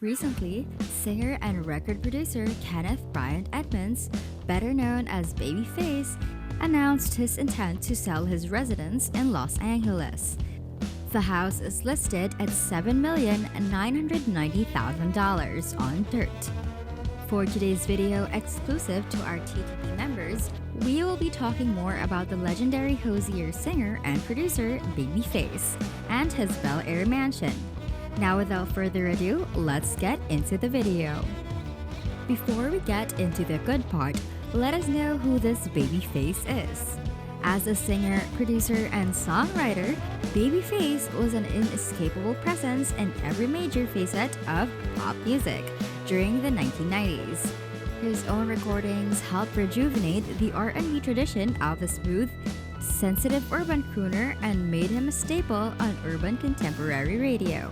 Recently, singer and record producer Kenneth Brian Edmonds, better known as Babyface, announced his intent to sell his residence in Los Angeles. The house is listed at $7,990,000 on Dirt. For today's video exclusive to our TTP members, we will be talking more about the legendary Hoosier singer and producer Babyface and his Bel-Air mansion. Now without further ado, let's get into the video. Before we get into the good part, let us know who this Babyface is. As a singer, producer, and songwriter, Babyface was an inescapable presence in every major facet of pop music during the 1990s. His own recordings helped rejuvenate the R&B tradition of the smooth, sensitive urban crooner and made him a staple on urban contemporary radio.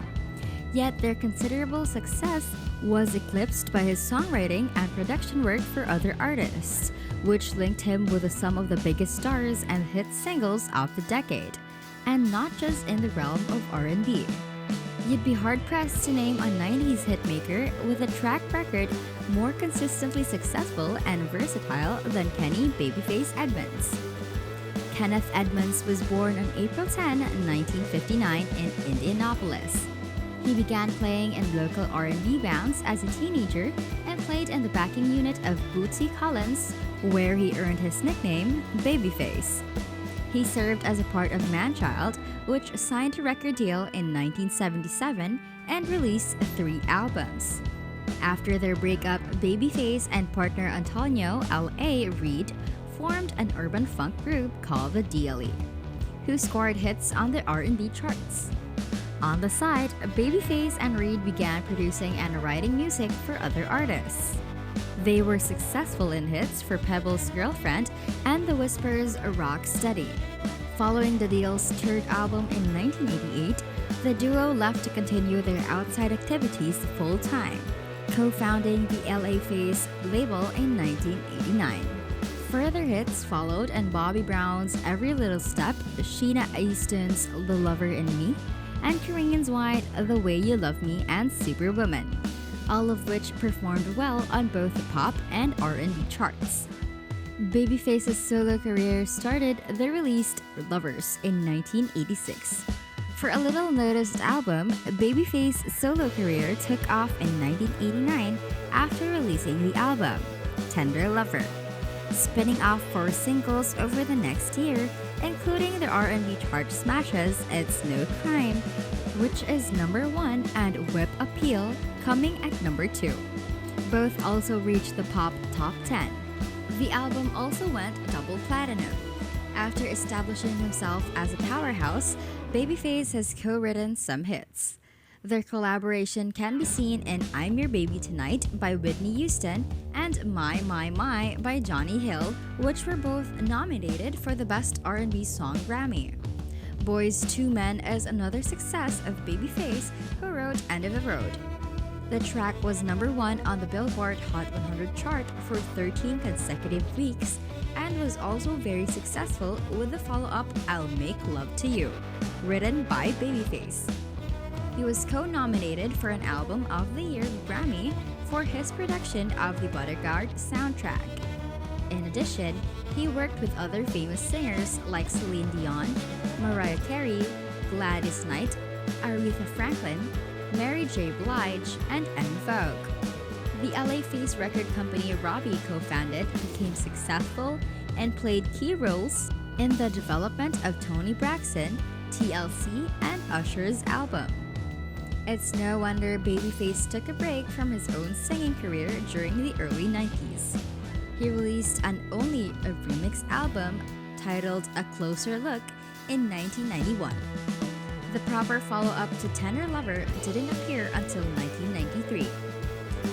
Yet their considerable success was eclipsed by his songwriting and production work for other artists, which linked him with some of the biggest stars and hit singles of the decade, and not just in the realm of R&B. You'd be hard-pressed to name a 90s hitmaker with a track record more consistently successful and versatile than Kenny Babyface Edmonds. Kenneth Edmonds was born on April 10, 1959 in Indianapolis. He began playing in local R&B bands as a teenager and played in the backing unit of Bootsy Collins, where he earned his nickname, Babyface. He served as a part of Manchild, which signed a record deal in 1977 and released 3 albums. After their breakup, Babyface and partner Antonio L.A. Reid formed an urban funk group called the DLE, who scored hits on the R&B charts. On the side, Babyface and Reid began producing and writing music for other artists. They were successful in hits for Pebble's Girlfriend and The Whispers' Rock Steady. Following the Deal's third album in 1988, the duo left to continue their outside activities full-time, co-founding the LA Face label in 1989. Further hits followed in Bobby Brown's Every Little Step, Sheena Easton's The Lover in Me, and Korean's White, The Way You Love Me, and Superwoman, all of which performed well on both the pop and R&B charts. Babyface's solo career started the released Lovers in 1986. For a little-noticed album, Babyface's solo career took off in 1989 after releasing the album, Tender Lover, spinning off 4 singles over the next year, including the R&B chart smashes It's No Crime, which is number 1, and Whip Appeal, coming at number 2. Both also reached the pop top 10. The album also went double platinum. After establishing himself as a powerhouse, Babyface has co-written some hits. Their collaboration can be seen in I'm Your Baby Tonight by Whitney Houston and My by Johnny Hill, which were both nominated for the Best R&B Song Grammy. Boys II Men is another success of Babyface, who wrote End of the Road. The track was number 1 on the Billboard Hot 100 chart for 13 consecutive weeks and was also very successful with the follow-up I'll Make Love to You, written by Babyface. He was co-nominated for an Album of the Year Grammy for his production of the Bodyguard soundtrack. In addition, he worked with other famous singers like Celine Dion, Mariah Carey, Gladys Knight, Aretha Franklin, Mary J. Blige, and En Vogue. The LA Face record company Robbie co-founded became successful and played key roles in the development of Toni Braxton, TLC, and Usher's album. It's no wonder Babyface took a break from his own singing career during the early 90s. He released only a remix album titled A Closer Look in 1991. The proper follow-up to Tender Lover didn't appear until 1993.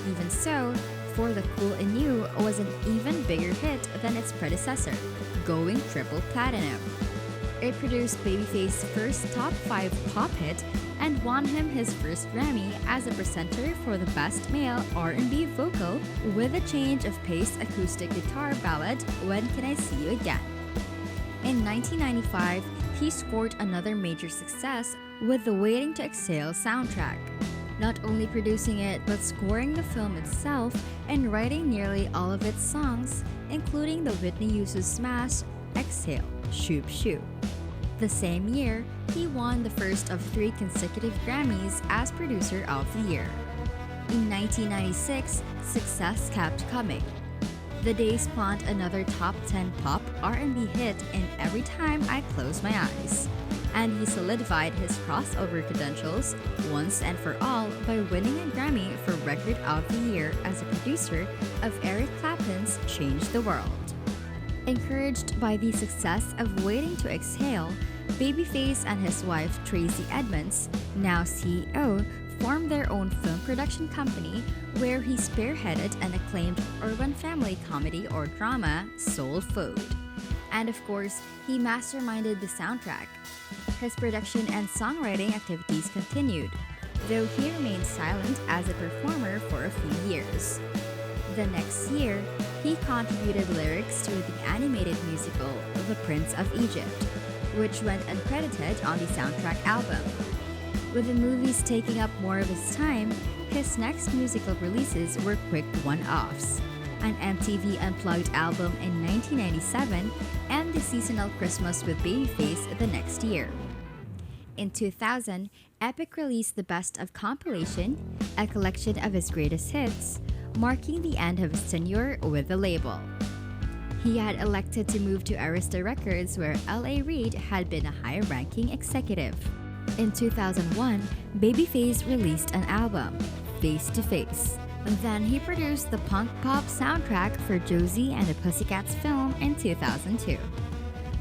Even so, For the Cool in You was an even bigger hit than its predecessor, going triple platinum. It produced Babyface's first top 5 pop hit and won him his first Grammy as a presenter for the Best Male R&B Vocal with a change of pace acoustic guitar ballad, When Can I See You Again? In 1995, he scored another major success with the Waiting to Exhale soundtrack. not only producing it but scoring the film itself and writing nearly all of its songs, including the Whitney Houston's smash Exhale, Shoop Shoop. The same year, he won the first of 3 consecutive Grammys as Producer of the Year. In 1996, success kept coming. The day spawned another top 10 pop R&B hit in Every Time I Close My Eyes, and he solidified his crossover credentials once and for all by winning a Grammy for Record of the Year as a producer of Eric Clapton's Change the World. Encouraged by the success of Waiting to Exhale, Babyface and his wife Tracy Edmonds, now CEO, formed their own film production company where he spearheaded an acclaimed urban family comedy or drama, Soul Food. And of course, he masterminded the soundtrack. His production and songwriting activities continued, though he remained silent as a performer for a few years. The next year, he contributed lyrics to the animated musical The Prince of Egypt, which went uncredited on the soundtrack album. With the movies taking up more of his time, his next musical releases were quick one-offs: an MTV Unplugged album in 1997 and the seasonal Christmas with Babyface the next year. In 2000, Epic released the Best of compilation, a collection of his greatest hits, marking the end of his tenure with the label. He had elected to move to Arista Records, where L.A. Reid had been a high-ranking executive. In 2001, Babyface released an album, Face to Face. Then he produced the punk pop soundtrack for Josie and the Pussycats film in 2002.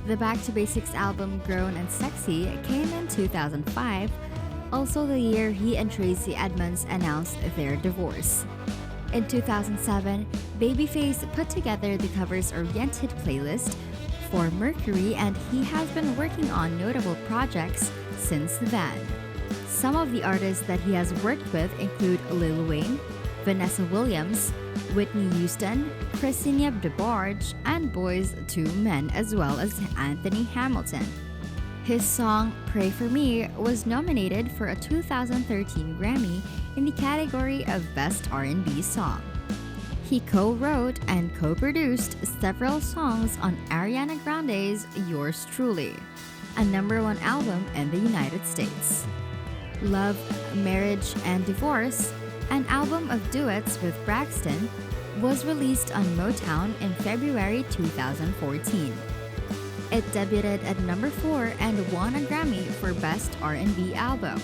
The Back to Basics album Grown and Sexy came in 2005, also the year he and Tracy Edmonds announced their divorce. In 2007, Babyface put together the covers-oriented playlist for Mercury, and he has been working on notable projects since then. Some of the artists that he has worked with include Lil Wayne, Vanessa Williams, Whitney Houston, Christina DeBarge, and Boyz II Men, as well as Anthony Hamilton. His song Pray For Me was nominated for a 2013 Grammy in the category of Best R&B Song. He co-wrote and co-produced several songs on Ariana Grande's Yours Truly, a #1 album in the United States. Love, Marriage, and Divorce, an album of duets with Braxton, was released on Motown in February 2014. It debuted at #4 and won a Grammy for Best R&B Album.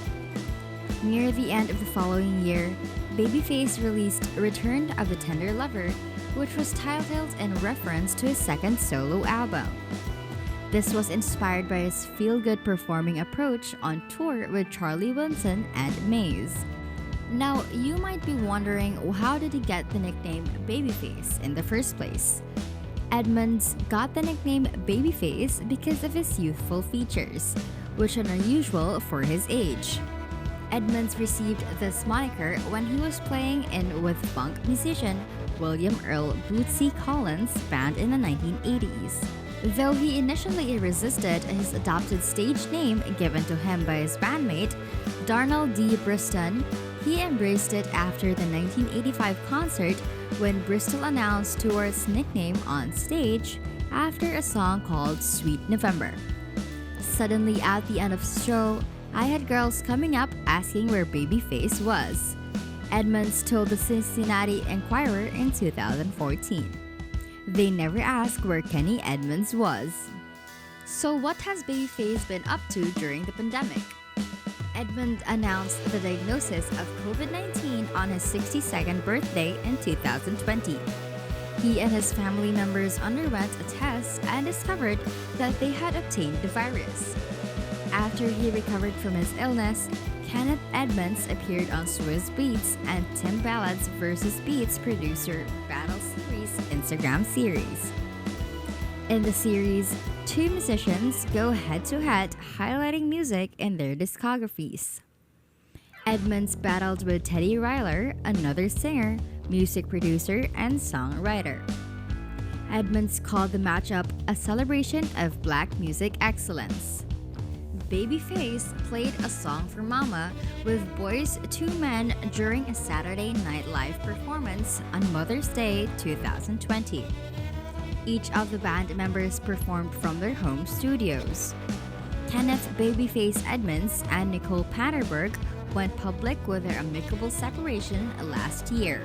Near the end of the following year, Babyface released Return of the Tender Lover, which was titled in reference to his second solo album. This was inspired by his feel-good performing approach on tour with Charlie Wilson and Maze. Now, you might be wondering, how did he get the nickname Babyface in the first place? Edmonds got the nickname Babyface because of his youthful features, which are unusual for his age. Edmonds received this moniker when he was playing in with funk musician William Earl Bootsy Collins' band in the 1980s. Though he initially resisted his adopted stage name given to him by his bandmate, Darnell D. Briston, he embraced it after the 1985 concert when Bristol announced Stewart's nickname on stage after a song called Sweet November. Suddenly at the end of the show, I had girls coming up asking where Babyface was, Edmonds told the Cincinnati Enquirer in 2014. They never asked where Kenny Edmonds was. So what has Babyface been up to during the pandemic? Edmonds announced the diagnosis of COVID-19 on his 62nd birthday in 2020. He and his family members underwent a test and discovered that they had obtained the virus. After he recovered from his illness, Kenneth Edmonds appeared on Swizz Beatz and Tim Ballard's vs. Beats producer Battle Series Instagram series. In the series, 2 musicians go head-to-head highlighting music in their discographies. Edmonds battled with Teddy Ryler, another singer, music producer, and songwriter. Edmonds called the matchup a celebration of black music excellence. Babyface played a song for Mama with Boyz II Men during a Saturday Night Live performance on Mother's Day 2020. Each of the band members performed from their home studios. Kenneth Babyface Edmonds and Nicole Paterberg went public with their amicable separation last year.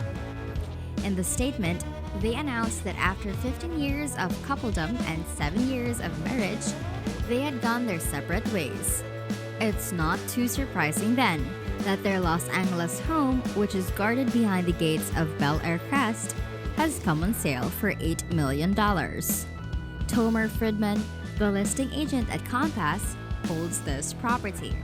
In the statement, they announced that after 15 years of coupledom and 7 years of marriage, they had gone their separate ways. It's not too surprising then that their Los Angeles home, which is guarded behind the gates of Bel-Air Crest, has come on sale for $8 million. Tomer Friedman, the listing agent at Compass, holds this property.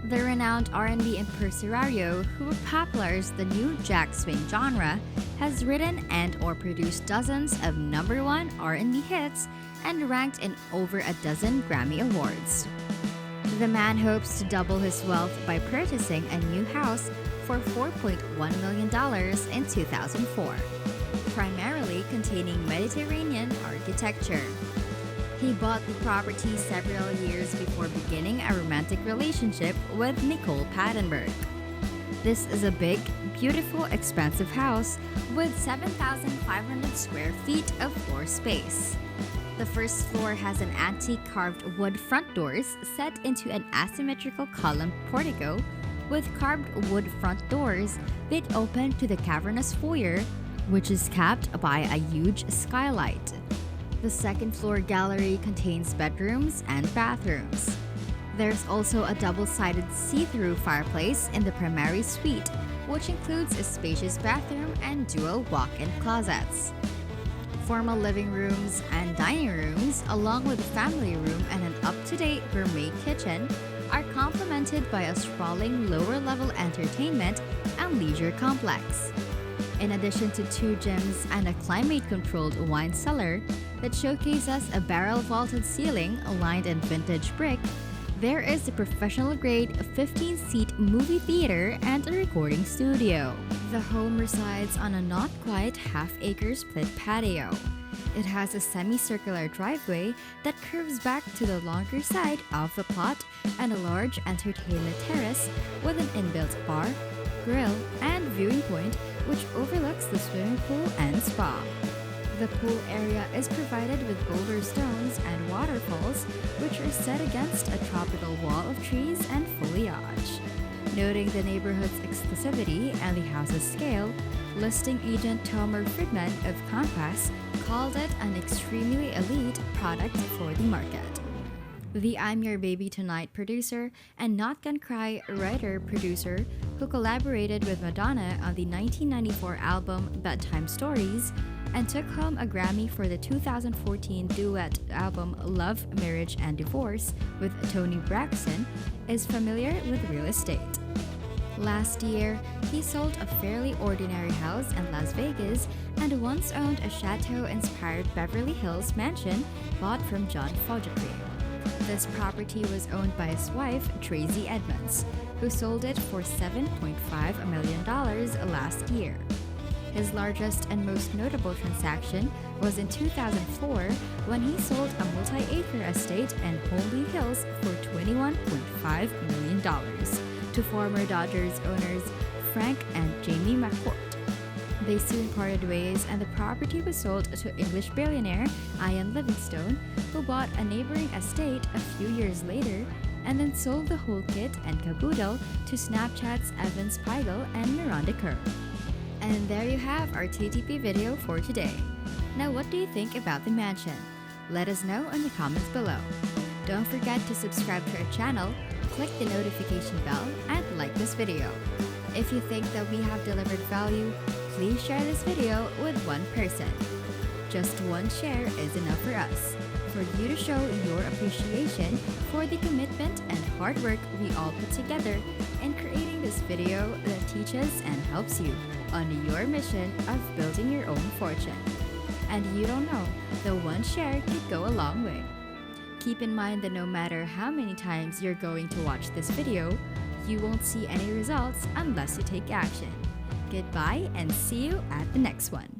The renowned R&B impresario who popularized the new jack swing genre has written and/or produced dozens of #1 R&B hits and ranked in over a dozen Grammy Awards. The man hopes to double his wealth by purchasing a new house for $4.1 million in 2004, primarily containing Mediterranean architecture. He bought the property several years before beginning a romantic relationship with Nicole Paterberg. This is a big, beautiful, expensive house with 7,500 square feet of floor space. The first floor has an antique carved wood front doors set into an asymmetrical column portico with carved wood front doors that open to the cavernous foyer, which is capped by a huge skylight. The second floor gallery contains bedrooms and bathrooms. There's also a double-sided see-through fireplace in the primary suite, which includes a spacious bathroom and dual walk-in closets. Formal living rooms and dining rooms, along with a family room and an up-to-date gourmet kitchen, are complemented by a sprawling lower-level entertainment and leisure complex. In addition to 2 gyms and a climate-controlled wine cellar that showcases a barrel-vaulted ceiling lined in vintage brick, there is a professional-grade 15-seat movie theater and a recording studio. The home resides on a not-quite half-acre split patio. It has a semicircular driveway that curves back to the longer side of the plot and a large entertainment terrace with an inbuilt bar, grill, and viewing point which overlooks the swimming pool and spa. The pool area is provided with boulder stones and waterfalls which are set against a tropical wall of trees and foliage. Noting the neighborhood's exclusivity and the house's scale, listing agent Tomer Friedman of Compass called it an extremely elite product for the market. The I'm Your Baby Tonight producer and Not Gonna Cry writer-producer who collaborated with Madonna on the 1994 album Bedtime Stories and took home a Grammy for the 2014 duet album Love, Marriage, and Divorce with Toni Braxton, is familiar with real estate. Last year, he sold a fairly ordinary house in Las Vegas and once owned a chateau-inspired Beverly Hills mansion bought from John Fogerty. This property was owned by his wife, Tracy Edmonds, who sold it for $7.5 million last year. His largest and most notable transaction was in 2004 when he sold a multi-acre estate in Holmby Hills for $21.5 million to former Dodgers owners Frank and Jamie McCourt. They soon parted ways and the property was sold to English billionaire Ian Livingstone, who bought a neighboring estate a few years later and then sold the whole kit and caboodle to Snapchat's Evan Spiegel and Miranda Kerr. And there you have our TTP video for today. Now what do you think about the mansion? Let us know in the comments below. Don't forget to subscribe to our channel, click the notification bell, and like this video. If you think that we have delivered value, please share this video with one person. Just one share is enough for us, for you to show your appreciation for the commitment and hard work we all put together in creating this video that teaches and helps you on your mission of building your own fortune. And you don't know, the one share could go a long way. Keep in mind that no matter how many times you're going to watch this video, you won't see any results unless you take action. Goodbye and see you at the next one.